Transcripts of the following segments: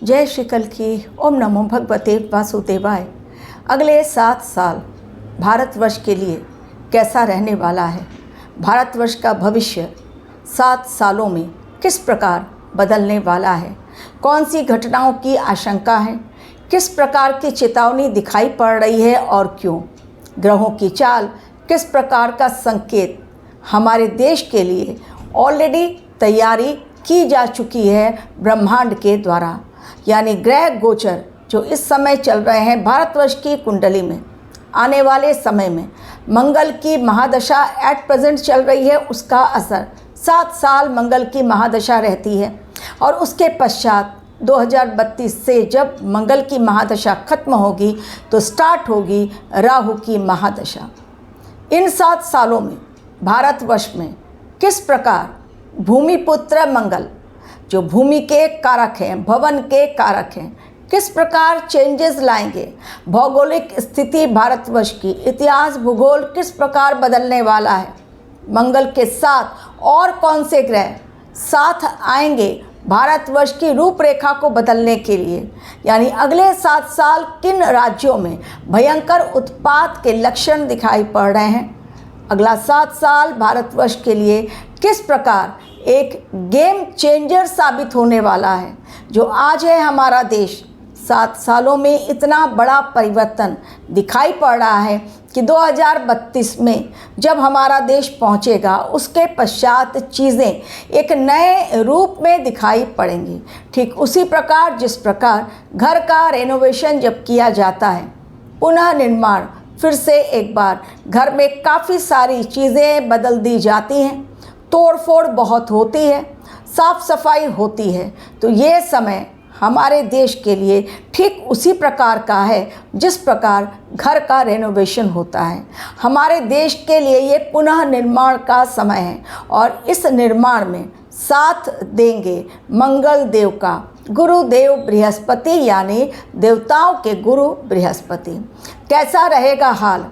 जय श्री कल की। ओम नमो भगवते वासुदेवाय। अगले 7 साल भारतवर्ष के लिए कैसा रहने वाला है, भारतवर्ष का भविष्य 7 सालों में किस प्रकार बदलने वाला है, कौन सी घटनाओं की आशंका है, किस प्रकार की चेतावनी दिखाई पड़ रही है और क्यों, ग्रहों की चाल किस प्रकार का संकेत हमारे देश के लिए ऑलरेडी तैयारी की जा चुकी है ब्रह्मांड के द्वारा। यानी ग्रह गोचर जो इस समय चल रहे हैं भारतवर्ष की कुंडली में, आने वाले समय में मंगल की महादशा एट प्रेजेंट चल रही है, उसका असर 7 साल मंगल की महादशा रहती है। और उसके पश्चात 2032 से जब मंगल की महादशा खत्म होगी तो स्टार्ट होगी राहु की महादशा। इन 7 सालों में भारतवर्ष में किस प्रकार भूमिपुत्र मंगल जो भूमि के कारक हैं, भवन के कारक हैं, किस प्रकार चेंजेस लाएंगे, भौगोलिक स्थिति भारतवर्ष की, इतिहास भूगोल किस प्रकार बदलने वाला है, मंगल के साथ और कौन से ग्रह साथ आएंगे भारतवर्ष की रूपरेखा को बदलने के लिए। यानी अगले 7 साल किन राज्यों में भयंकर उत्पात के लक्षण दिखाई पड़ रहे हैं, अगला 7 साल भारतवर्ष के लिए किस प्रकार एक गेम चेंजर साबित होने वाला है। जो आज है हमारा देश, 7 सालों में इतना बड़ा परिवर्तन दिखाई पड़ रहा है कि 2032 में जब हमारा देश पहुंचेगा उसके पश्चात चीज़ें एक नए रूप में दिखाई पड़ेंगी। ठीक उसी प्रकार जिस प्रकार घर का रेनोवेशन जब किया जाता है, पुनः निर्माण, फिर से एक बार घर में काफ़ी सारी चीज़ें बदल दी जाती हैं, तोड़ फोड़ बहुत होती है, साफ सफाई होती है। तो ये समय हमारे देश के लिए ठीक उसी प्रकार का है जिस प्रकार घर का रेनोवेशन होता है। हमारे देश के लिए ये पुनः निर्माण का समय है और इस निर्माण में साथ देंगे मंगल देव का गुरुदेव बृहस्पति, यानी देवताओं के गुरु बृहस्पति। कैसा रहेगा हाल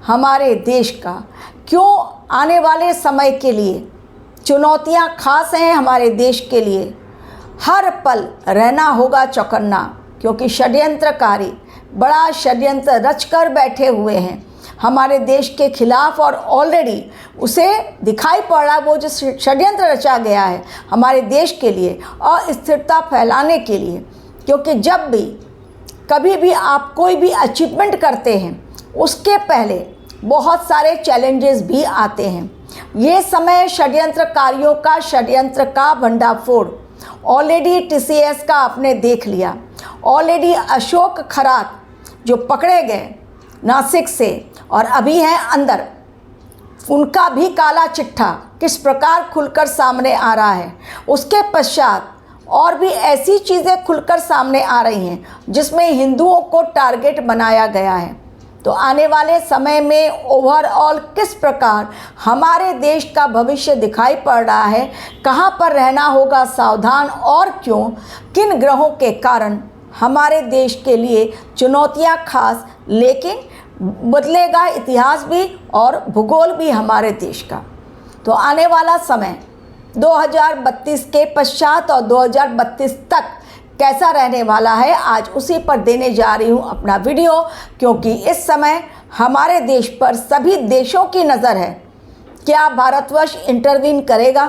हमारे देश का, क्यों आने वाले समय के लिए चुनौतियां खास हैं हमारे देश के लिए। हर पल रहना होगा चौकन्ना, क्योंकि षड्यंत्रकारी बड़ा षड्यंत्र रचकर बैठे हुए हैं हमारे देश के खिलाफ और ऑलरेडी उसे दिखाई पड़ रहा है वो जो षड्यंत्र रचा गया है हमारे देश के लिए अस्थिरता फैलाने के लिए। क्योंकि जब भी कभी भी आप कोई भी अचीवमेंट करते हैं उसके पहले बहुत सारे चैलेंजेस भी आते हैं। ये समय षड्यंत्रकारियों का षड्यंत्र का भंडाफोड़ ऑलरेडी TCS का आपने देख लिया। ऑलरेडी अशोक खरात जो पकड़े गए नासिक से और अभी हैं अंदर, उनका भी काला चिट्ठा किस प्रकार खुलकर सामने आ रहा है। उसके पश्चात और भी ऐसी चीज़ें खुलकर सामने आ रही हैं जिसमें हिंदुओं को टारगेट बनाया गया है। तो आने वाले समय में ओवरऑल किस प्रकार हमारे देश का भविष्य दिखाई पड़ रहा है, कहाँ पर रहना होगा सावधान और क्यों, किन ग्रहों के कारण हमारे देश के लिए चुनौतियाँ खास, लेकिन बदलेगा इतिहास भी और भूगोल भी हमारे देश का। तो आने वाला समय 2032 के पश्चात और 2032 तक कैसा रहने वाला है, आज उसी पर देने जा रही हूँ अपना वीडियो। क्योंकि इस समय हमारे देश पर सभी देशों की नज़र है। क्या भारतवर्ष इंटरवीन करेगा?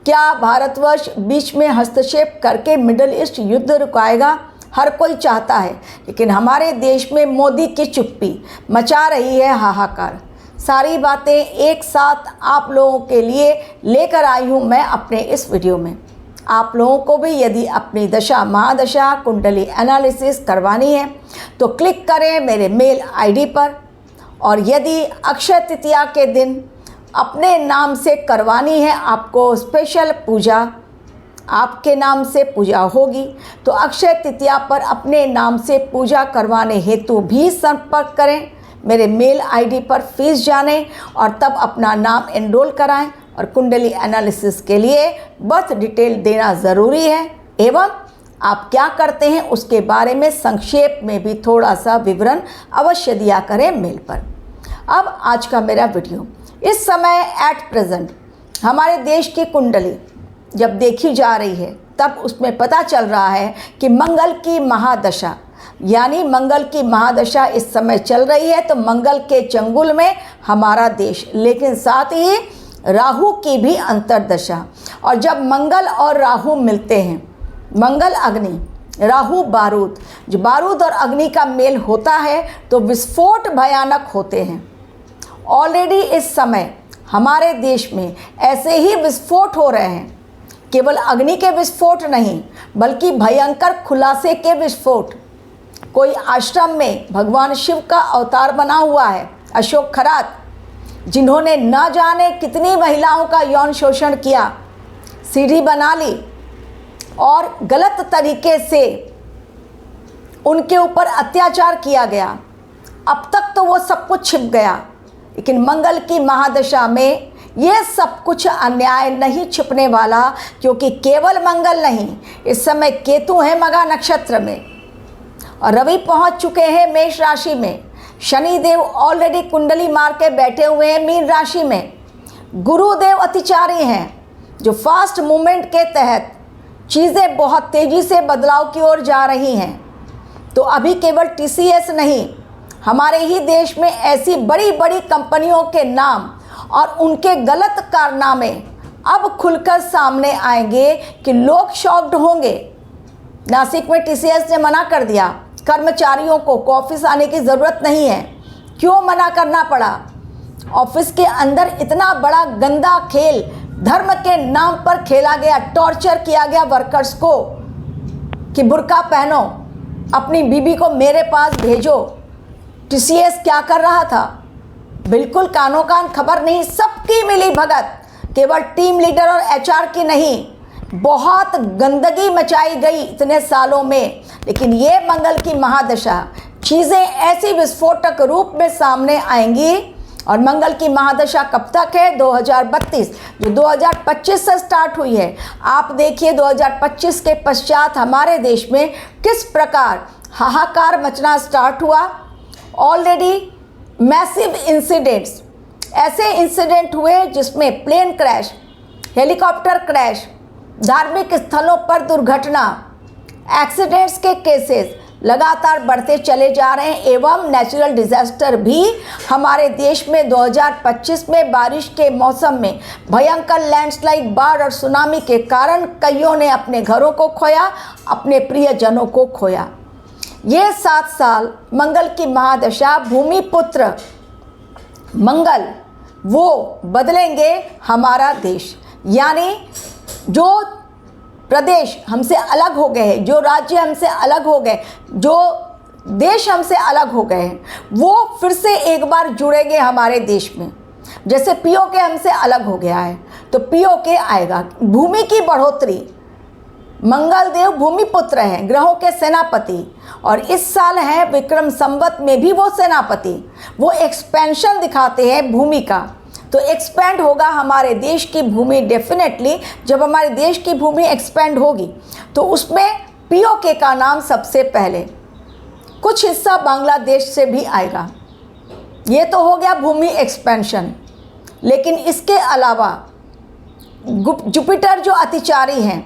क्या भारतवर्ष बीच में हस्तक्षेप करके मिडिल ईस्ट युद्ध रुकाएगा? हर कोई चाहता है, लेकिन हमारे देश में मोदी की चुप्पी मचा रही है हाहाकार। सारी बातें एक साथ आप लोगों के लिए लेकर आई हूँ मैं अपने इस वीडियो में। आप लोगों को भी यदि अपनी दशा महादशा कुंडली एनालिसिस करवानी है तो क्लिक करें मेरे मेल आईडी पर। और यदि अक्षय तृतीया के दिन अपने नाम से करवानी है, आपको स्पेशल पूजा आपके नाम से पूजा होगी, तो अक्षय तृतीया पर अपने नाम से पूजा करवाने हेतु भी संपर्क करें मेरे मेल आईडी पर। फीस जानें और तब अपना नाम एनरोल कराएं। और कुंडली एनालिसिस के लिए बर्थ डिटेल देना ज़रूरी है एवं आप क्या करते हैं उसके बारे में संक्षेप में भी थोड़ा सा विवरण अवश्य दिया करें मेल पर। अब आज का मेरा वीडियो, इस समय एट प्रेजेंट हमारे देश की कुंडली जब देखी जा रही है तब उसमें पता चल रहा है कि मंगल की महादशा, यानी मंगल की महादशा इस समय चल रही है। तो मंगल के चंगुल में हमारा देश, लेकिन साथ ही राहु की भी अंतर्दशा। और जब मंगल और राहु मिलते हैं, मंगल अग्नि, राहु बारूद, जो बारूद और अग्नि का मेल होता है तो विस्फोट भयानक होते हैं। ऑलरेडी इस समय हमारे देश में ऐसे ही विस्फोट हो रहे हैं, केवल अग्नि के विस्फोट नहीं बल्कि भयंकर खुलासे के विस्फोट। कोई आश्रम में भगवान शिव का अवतार बना हुआ है अशोक खरात, जिन्होंने न जाने कितनी महिलाओं का यौन शोषण किया, सीढ़ी बना ली और गलत तरीके से उनके ऊपर अत्याचार किया गया। अब तक तो वो सब कुछ छिप गया, लेकिन मंगल की महादशा में ये सब कुछ अन्याय नहीं छिपने वाला, क्योंकि केवल मंगल नहीं, इस समय केतु हैं मघा नक्षत्र में और रवि पहुंच चुके हैं मेष राशि में। शनिदेव ऑलरेडी कुंडली मार के बैठे हुए हैं मीन राशि में। गुरुदेव अतिचारी हैं, जो फास्ट मूवमेंट के तहत चीज़ें बहुत तेज़ी से बदलाव की ओर जा रही हैं। तो अभी केवल TCS नहीं, हमारे ही देश में ऐसी बड़ी बड़ी कंपनियों के नाम और उनके गलत कारनामे अब खुलकर सामने आएंगे कि लोग शॉक्ड होंगे। नासिक में TCS ने मना कर दिया कर्मचारियों को ऑफिस आने की ज़रूरत नहीं है। क्यों मना करना पड़ा? ऑफिस के अंदर इतना बड़ा गंदा खेल धर्म के नाम पर खेला गया, टॉर्चर किया गया वर्कर्स को कि बुर्का पहनो, अपनी बीबी को मेरे पास भेजो। TCS क्या कर रहा था? बिल्कुल कानो कान खबर नहीं, सबकी मिली भगत, केवल टीम लीडर और HR की नहीं। बहुत गंदगी मचाई गई इतने सालों में, लेकिन ये मंगल की महादशा चीज़ें ऐसी विस्फोटक रूप में सामने आएंगी। और मंगल की महादशा कब तक है? 2032, जो 2025 से स्टार्ट हुई है। आप देखिए 2025 के पश्चात हमारे देश में किस प्रकार हाहाकार मचना स्टार्ट हुआ। ऑलरेडी मैसिव इंसिडेंट्स, ऐसे इंसिडेंट हुए जिसमें प्लेन क्रैश, हेलीकॉप्टर क्रैश, धार्मिक स्थलों पर दुर्घटना, एक्सीडेंट्स के केसेस लगातार बढ़ते चले जा रहे हैं। एवं नेचुरल डिजास्टर भी हमारे देश में 2025 में बारिश के मौसम में भयंकर लैंडस्लाइड, बाढ़ और सुनामी के कारण कईयों ने अपने घरों को खोया, अपने प्रियजनों को खोया। ये 7 साल मंगल की महादशा, भूमि पुत्र मंगल वो बदलेंगे हमारा देश। यानी जो प्रदेश हमसे अलग हो गए हैं, जो राज्य हमसे अलग हो गए, जो देश हमसे अलग हो गए हैं, वो फिर से एक बार जुड़ेंगे हमारे देश में। जैसे POK हमसे अलग हो गया है तो POK आएगा। भूमि की बढ़ोतरी, मंगल देव भूमि पुत्र हैं, ग्रहों के सेनापति, और इस साल है विक्रम संवत में भी वो सेनापति। वो एक्सपेंशन दिखाते हैं भूमि का, तो एक्सपेंड होगा हमारे देश की भूमि डेफिनेटली। जब हमारे देश की भूमि एक्सपेंड होगी तो उसमें POK का नाम सबसे पहले, कुछ हिस्सा बांग्लादेश से भी आएगा। ये तो हो गया भूमि एक्सपेंशन, लेकिन इसके अलावा जुपिटर जो अतिचारी हैं,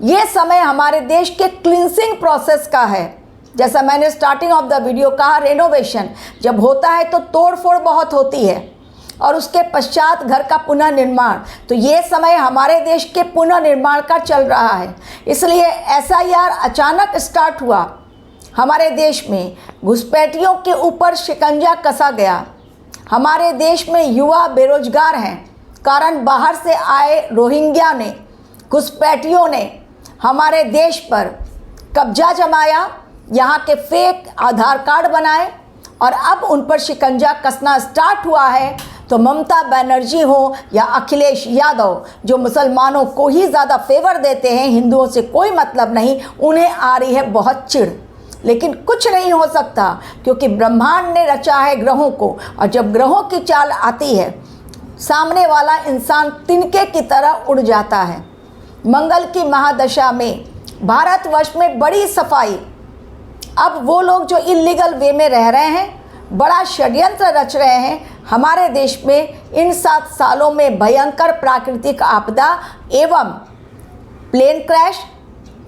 ये समय हमारे देश के क्लींसिंग प्रोसेस का है। जैसा मैंने स्टार्टिंग ऑफ द वीडियो कहा, रेनोवेशन जब होता है तो तोड़ फोड़ बहुत होती है और उसके पश्चात घर का पुनर्निर्माण। तो ये समय हमारे देश के पुनर्निर्माण का चल रहा है। इसलिए SIR अचानक स्टार्ट हुआ हमारे देश में। घुसपैठियों के ऊपर शिकंजा कसा गया। हमारे देश में युवा बेरोजगार हैं, कारण बाहर से आए रोहिंग्या ने, घुसपैठियों ने हमारे देश पर कब्जा जमाया, यहाँ के फेक आधार कार्ड बनाए और अब उन पर शिकंजा कसना स्टार्ट हुआ है। तो ममता बनर्जी हो या अखिलेश यादव, जो मुसलमानों को ही ज़्यादा फेवर देते हैं, हिंदुओं से कोई मतलब नहीं, उन्हें आ रही है बहुत चिढ़। लेकिन कुछ नहीं हो सकता, क्योंकि ब्रह्मांड ने रचा है ग्रहों को, और जब ग्रहों की चाल आती है सामने वाला इंसान तिनके की तरह उड़ जाता है। मंगल की महादशा में भारतवर्ष में बड़ी सफाई। अब वो लोग जो इलीगल वे में रह रहे हैं, बड़ा षड्यंत्र रच रहे हैं हमारे देश में। इन 7 सालों में भयंकर प्राकृतिक आपदा एवं प्लेन क्रैश,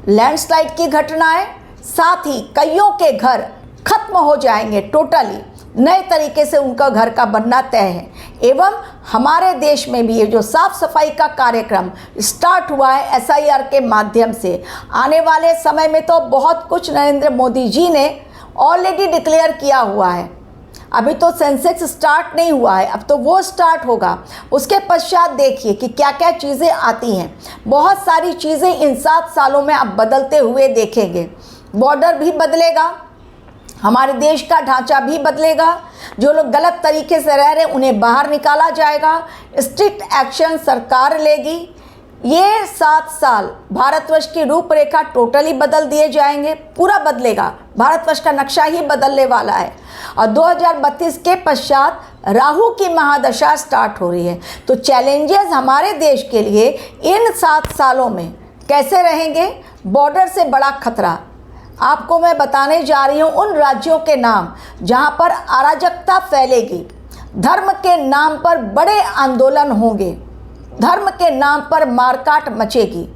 लैंडस्लाइड की घटनाएं, साथ ही कईयों के घर खत्म हो जाएंगे टोटली, नए तरीके से उनका घर का बनना तय है। एवं हमारे देश में भी ये जो साफ सफाई का कार्यक्रम स्टार्ट हुआ है SIR के माध्यम से, आने वाले समय में तो बहुत कुछ नरेंद्र मोदी जी ने ऑलरेडी डिक्लेयर किया हुआ है। अभी तो सेंसेक्स स्टार्ट नहीं हुआ है, अब तो वो स्टार्ट होगा। उसके पश्चात देखिए कि क्या क्या चीज़ें आती हैं। बहुत सारी चीज़ें इन 7 सालों में आप बदलते हुए देखेंगे। बॉर्डर भी बदलेगा, हमारे देश का ढांचा भी बदलेगा। जो लोग गलत तरीके से रह रहे हैं उन्हें बाहर निकाला जाएगा, स्ट्रिक्ट एक्शन सरकार लेगी। ये 7 साल भारतवर्ष की रूपरेखा टोटली बदल दिए जाएंगे, पूरा बदलेगा। भारतवर्ष का नक्शा ही बदलने वाला है। और 2032 के पश्चात राहु की महादशा स्टार्ट हो रही है। तो चैलेंजेस हमारे देश के लिए इन 7 सालों में कैसे रहेंगे? बॉर्डर से बड़ा खतरा। आपको मैं बताने जा रही हूँ उन राज्यों के नाम जहाँ पर अराजकता फैलेगी, धर्म के नाम पर बड़े आंदोलन होंगे, धर्म के नाम पर मारकाट मचेगी।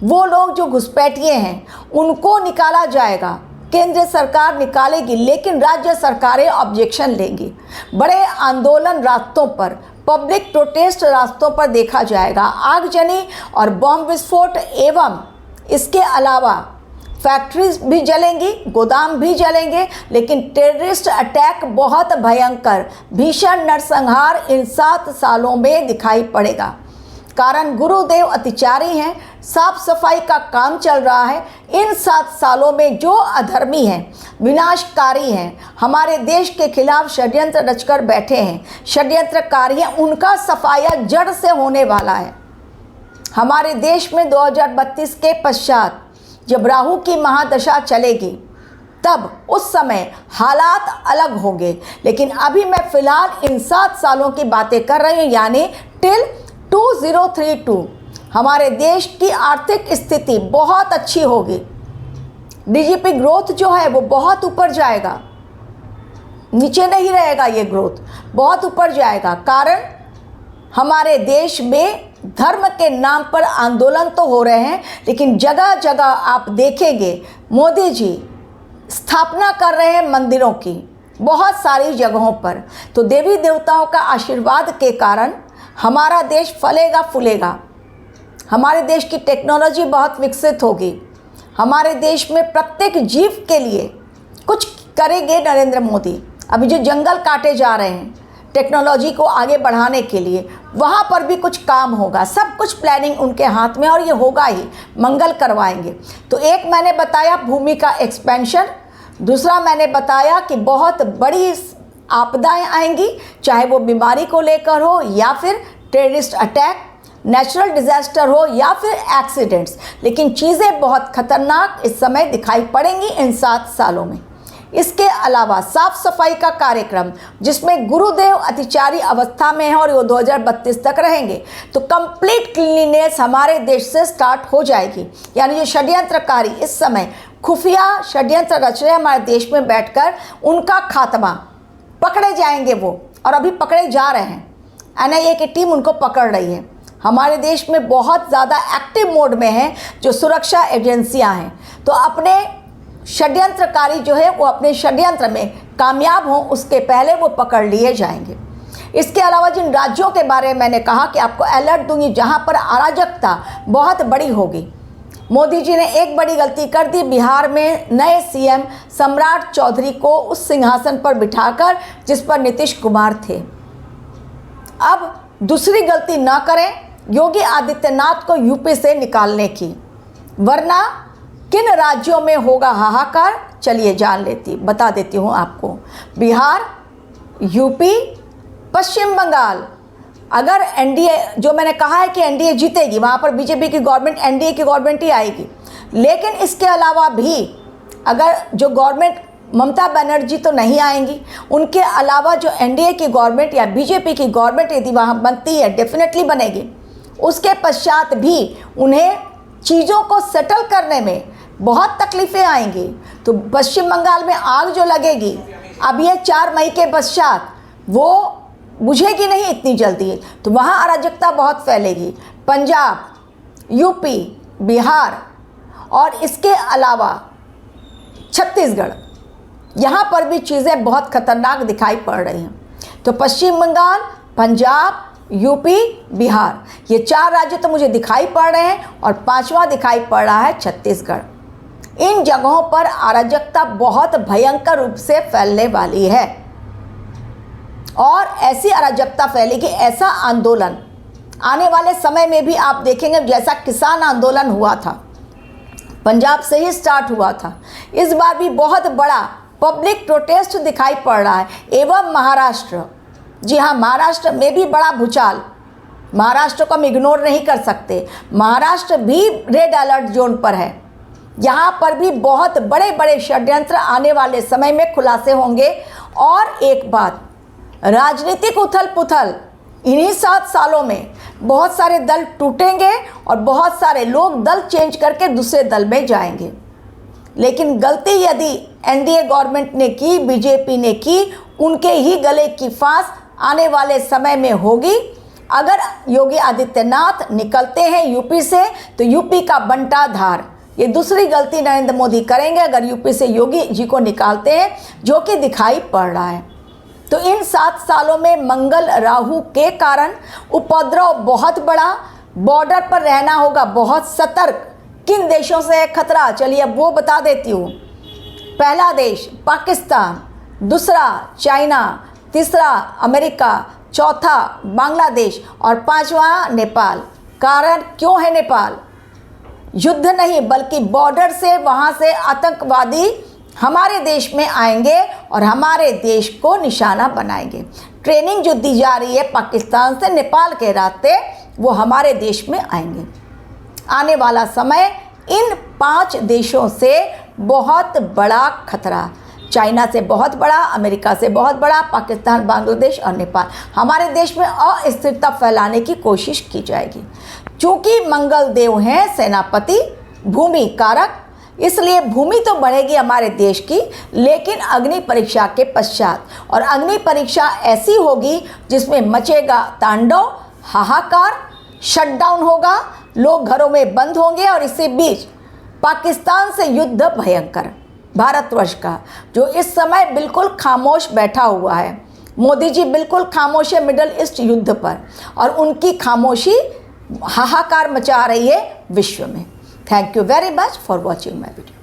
वो लोग जो घुसपैठिए हैं उनको निकाला जाएगा, केंद्र सरकार निकालेगी, लेकिन राज्य सरकारें ऑब्जेक्शन लेंगी। बड़े आंदोलन रास्तों पर, पब्लिक प्रोटेस्ट रास्तों पर देखा जाएगा। आगजनी और बॉम्ब विस्फोट एवं इसके अलावा फैक्ट्रीज भी जलेंगी, गोदाम भी जलेंगे। लेकिन टेररिस्ट अटैक बहुत भयंकर, भीषण नरसंहार इन 7 सालों में दिखाई पड़ेगा। कारण गुरुदेव अतिचारी हैं, साफ सफाई का काम चल रहा है। इन 7 सालों में जो अधर्मी हैं, विनाशकारी हैं, हमारे देश के खिलाफ षड्यंत्र रचकर बैठे हैं, षड्यंत्रकारी हैं, उनका सफाया जड़ से होने वाला है। हमारे देश में 2032 के पश्चात जब राहु की महादशा चलेगी तब उस समय हालात अलग होंगे। लेकिन अभी मैं फ़िलहाल इन 7 सालों की बातें कर रही हूँ, यानी टिल 2032 हमारे देश की आर्थिक स्थिति बहुत अच्छी होगी। DGP ग्रोथ जो है वो बहुत ऊपर जाएगा, नीचे नहीं रहेगा। ये ग्रोथ बहुत ऊपर जाएगा। कारण हमारे देश में धर्म के नाम पर आंदोलन तो हो रहे हैं, लेकिन जगह जगह आप देखेंगे मोदी जी स्थापना कर रहे हैं मंदिरों की, बहुत सारी जगहों पर। तो देवी देवताओं का आशीर्वाद के कारण हमारा देश फलेगा फूलेगा। हमारे देश की टेक्नोलॉजी बहुत विकसित होगी। हमारे देश में प्रत्येक जीव के लिए कुछ करेंगे नरेंद्र मोदी। अभी जो जंगल काटे जा रहे हैं टेक्नोलॉजी को आगे बढ़ाने के लिए, वहाँ पर भी कुछ काम होगा। सब कुछ प्लानिंग उनके हाथ में, और ये होगा ही, मंगल करवाएंगे। तो एक मैंने बताया भूमि का एक्सपेंशन, दूसरा मैंने बताया कि बहुत बड़ी आपदाएं आएंगी, चाहे वो बीमारी को लेकर हो या फिर टेररिस्ट अटैक, नेचुरल डिजास्टर हो या फिर एक्सीडेंट्स। लेकिन चीज़ें बहुत खतरनाक इस समय दिखाई पड़ेंगी इन 7 सालों में। इसके अलावा साफ सफाई का कार्यक्रम, जिसमें गुरुदेव अतिचारी अवस्था में है और वो 2032 तक रहेंगे, तो कंप्लीट क्लीनिनेस हमारे देश से स्टार्ट हो जाएगी। यानी जो षड्यंत्रकारी इस समय खुफिया षड्यंत्र रच रहे हैं हमारे देश में बैठकर, उनका खात्मा पकड़े जाएंगे वो, और अभी पकड़े जा रहे हैं। NIA की टीम उनको पकड़ रही है। हमारे देश में बहुत ज़्यादा एक्टिव मोड में है जो सुरक्षा एजेंसियां हैं। तो अपने षड्यंत्रकारी जो है वो अपने षड्यंत्र में कामयाब हों उसके पहले वो पकड़ लिए जाएंगे। इसके अलावा जिन राज्यों के बारे में मैंने कहा कि आपको अलर्ट दूंगी जहां पर अराजकता बहुत बड़ी होगी, मोदी जी ने एक बड़ी गलती कर दी। बिहार में नए CM सम्राट चौधरी को उस सिंहासन पर बिठाकर जिस पर नीतीश कुमार थे। अब दूसरी गलती ना करें योगी आदित्यनाथ को यूपी से निकालने की, वरना किन राज्यों में होगा हाहाकार, चलिए बता देती हूँ आपको। बिहार, यूपी, पश्चिम बंगाल। अगर NDA, जो मैंने कहा है कि NDA जीतेगी, वहाँ पर बीजेपी की गवर्नमेंट, NDA की गवर्नमेंट ही आएगी। लेकिन इसके अलावा भी अगर जो गवर्नमेंट, ममता बनर्जी तो नहीं आएंगी, उनके अलावा जो NDA की गवर्नमेंट या बीजेपी की गवर्नमेंट यदि वहाँ बनती है, डेफिनेटली बनेगी, उसके पश्चात भी उन्हें चीज़ों को सेटल करने में बहुत तकलीफ़ें आएंगी। तो पश्चिम बंगाल में आग जो लगेगी अब ये 4 मई के पश्चात, वो बुझेगी नहीं इतनी जल्दी, तो वहाँ अराजकता बहुत फैलेगी। पंजाब, यूपी, बिहार और इसके अलावा छत्तीसगढ़, यहाँ पर भी चीज़ें बहुत खतरनाक दिखाई पड़ रही हैं। तो पश्चिम बंगाल, पंजाब, यूपी, बिहार, ये 4 राज्य तो मुझे दिखाई पड़ रहे हैं और 5वां दिखाई पड़ रहा है छत्तीसगढ़। इन जगहों पर अराजकता बहुत भयंकर रूप से फैलने वाली है और ऐसी अराजकता फैलेगी, ऐसा आंदोलन आने वाले समय में भी आप देखेंगे। जैसा किसान आंदोलन हुआ था, पंजाब से ही स्टार्ट हुआ था, इस बार भी बहुत बड़ा पब्लिक प्रोटेस्ट दिखाई पड़ रहा है। एवं महाराष्ट्र, जी हाँ, महाराष्ट्र में भी बड़ा भूचाल, महाराष्ट्र को हम इग्नोर नहीं कर सकते। महाराष्ट्र भी रेड अलर्ट जोन पर है। यहाँ पर भी बहुत बड़े बड़े षड्यंत्र आने वाले समय में खुलासे होंगे। और एक बात, राजनीतिक उथल पुथल, इन्हीं 7 सालों में बहुत सारे दल टूटेंगे और बहुत सारे लोग दल चेंज करके दूसरे दल में जाएंगे। लेकिन गलती यदि एनडीए गवर्नमेंट ने की, बीजेपी ने की, उनके ही गले की फांस आने वाले समय में होगी। अगर योगी आदित्यनाथ निकलते हैं यूपी से, तो यूपी का बंटाधार, ये दूसरी गलती नरेंद्र मोदी करेंगे अगर यूपी से योगी जी को निकालते हैं, जो कि दिखाई पड़ रहा है। तो इन 7 सालों में मंगल राहु के कारण उपद्रव बहुत बड़ा, बॉर्डर पर रहना होगा बहुत सतर्क। किन देशों से है खतरा, चलिए अब वो बता देती हूँ। पहला देश पाकिस्तान, दूसरा चाइना, तीसरा अमेरिका, चौथा बांग्लादेश और 5वां नेपाल। कारण क्यों है नेपाल? युद्ध नहीं, बल्कि बॉर्डर से, वहाँ से आतंकवादी हमारे देश में आएंगे और हमारे देश को निशाना बनाएंगे। ट्रेनिंग जो दी जा रही है पाकिस्तान से नेपाल के रास्ते, वो हमारे देश में आएंगे। आने वाला समय इन 5 देशों से बहुत बड़ा खतरा, चाइना से बहुत बड़ा, अमेरिका से बहुत बड़ा, पाकिस्तान, बांग्लादेश और नेपाल, हमारे देश में अस्थिरता फैलाने की कोशिश की जाएगी। चूँकि मंगल देव हैं सेनापति, भूमि कारक, इसलिए भूमि तो बढ़ेगी हमारे देश की, लेकिन अग्नि परीक्षा के पश्चात। और अग्नि परीक्षा ऐसी होगी जिसमें मचेगा तांडव, हाहाकार, शटडाउन होगा, लोग घरों में बंद होंगे। और इसी बीच पाकिस्तान से युद्ध भयंकर, भारतवर्ष का जो इस समय बिल्कुल खामोश बैठा हुआ है। मोदी जी बिल्कुल खामोश है मिडल ईस्ट युद्ध पर, और उनकी खामोशी हाहाकार मचा रही है विश्व में। Thank you very much for watching my video.